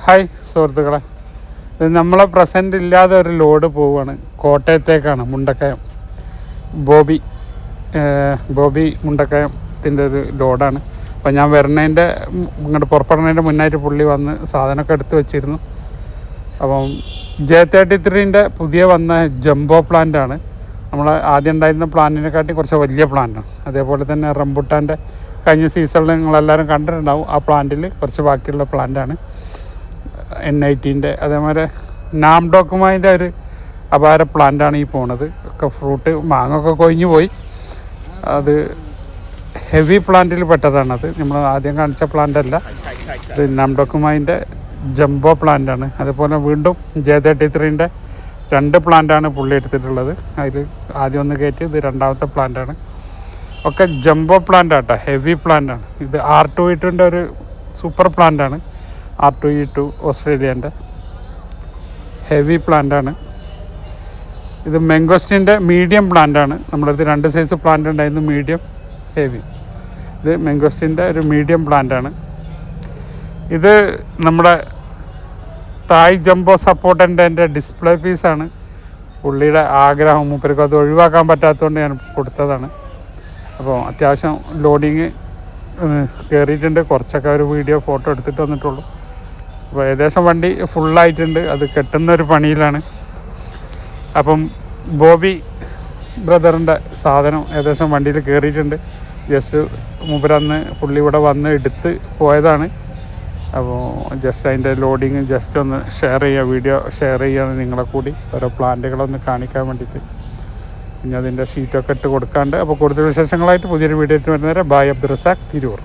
Hi സുഹൃത്തുക്കളെ, ഇത് നമ്മളെ പ്രസൻറ്റ് ഇല്ലാതെ ഒരു ലോഡ് പോവുകയാണ്. കോട്ടയത്തേക്കാണ്. മുണ്ടക്കയം ബോബി മുണ്ടക്കയത്തിൻ്റെ ഒരു ലോഡാണ്. അപ്പോൾ ഞാൻ വരുന്നതിൻ്റെ ഇങ്ങോട്ട് പുറപ്പെടുന്നതിൻ്റെ മുന്നായിട്ട് പുള്ളി വന്ന് സാധനമൊക്കെ എടുത്ത് വെച്ചിരുന്നു. അപ്പം J33 പുതിയ വന്ന ജംബോ പ്ലാന്റാണ്. നമ്മൾ ആദ്യം ഉണ്ടായിരുന്ന പ്ലാന്റിനെക്കാട്ടി കുറച്ച് വലിയ പ്ലാന്റാണ്. അതേപോലെ തന്നെ റംബുട്ടാൻ്റെ കഴിഞ്ഞ സീസണിൽ നിങ്ങളെല്ലാവരും കണ്ടിട്ടുണ്ടാവും. ആ പ്ലാന്റിൽ കുറച്ച് ബാക്കിയുള്ള പ്ലാന്റാണ്. N18 അതേപോലെ നാംഡോക്കുമായിൻ്റെ ഒരു അപാര പ്ലാന്റാണ് ഈ പോണത്. ഒക്കെ ഫ്രൂട്ട് മാങ്ങൊക്കെ കൊഴിഞ്ഞു പോയി. അത് ഹെവി പ്ലാന്റിൽ പെട്ടതാണത്. നമ്മൾ ആദ്യം കാണിച്ച പ്ലാന്റല്ല, ഇത് നാംഡോക്കുമായിൻ്റെ ജംബോ പ്ലാന്റാണ്. അതുപോലെ വീണ്ടും J33 2 പ്ലാന്റാണ് പുള്ളി എടുത്തിട്ടുള്ളത്. അതിൽ ആദ്യം ഒന്ന് കയറ്റി, ഇത് രണ്ടാമത്തെ പ്ലാന്റാണ്. ഒക്കെ ജംബോ പ്ലാന്റാട്ടോ, ഹെവി പ്ലാന്റാണ്. ഇത് R2E2 ഒരു സൂപ്പർ പ്ലാന്റാണ്. R2E2 ഓസ്ട്രേലിയൻ്റെ ഹെവി പ്ലാന്റാണ്. ഇത് മെങ്കോസ്റ്റിൻ്റെ മീഡിയം പ്ലാന്റാണ്. നമ്മുടെ അടുത്ത് 2 സൈസ് പ്ലാന്റ് ഉണ്ടായിരുന്നു, മീഡിയം, ഹെവി. ഇത് മെങ്കോസ്റ്റിൻ്റെ ഒരു മീഡിയം പ്ലാന്റാണ്. ഇത് നമ്മുടെ തായ് ജംബോ സപ്പോർട്ടൻ്റെ ഡിസ്പ്ലേ പീസാണ്. പുള്ളിയുടെ ആഗ്രഹം, മൂപ്പർക്ക് അത് ഒഴിവാക്കാൻ പറ്റാത്തതുകൊണ്ട് ഞാൻ കൊടുത്തതാണ്. അപ്പോൾ അത്യാവശ്യം ലോഡിങ് കയറിയിട്ടുണ്ട്. കുറച്ചൊക്കെ ഒരു വീഡിയോ ഫോട്ടോ എടുത്തിട്ട് വന്നിട്ടുള്ളൂ. അപ്പോൾ ഏകദേശം വണ്ടി ഫുള്ളായിട്ടുണ്ട്. അത് കെട്ടുന്നൊരു പണിയിലാണ്. അപ്പം ബോബി ബ്രദറിൻ്റെ സാധനം ഏകദേശം വണ്ടിയിൽ കയറിയിട്ടുണ്ട്. ജസ്റ്റ് മൂപ്പരന്ന് പുള്ളി ഇവിടെ വന്ന് എടുത്ത് പോയതാണ്. അപ്പോൾ ജസ്റ്റ് അതിൻ്റെ ലോഡിങ് ജസ്റ്റ് ഒന്ന് വീഡിയോ ഷെയർ ചെയ്യുകയാണ് നിങ്ങളെ കൂടി, ഓരോ പ്ലാന്റുകളൊന്ന് കാണിക്കാൻ വേണ്ടിയിട്ട്. പിന്നെ അതിൻ്റെ ഷീറ്റൊക്കെ ഇട്ട് കൊടുക്കാണ്ട്. അപ്പോൾ കൂടുതൽ വിശേഷങ്ങളായിട്ട് പുതിയൊരു വീഡിയോ ആയിട്ട് വരുന്നവരെ ബായ് അബ്ദുൾ റസാഖ് തിരൂർ.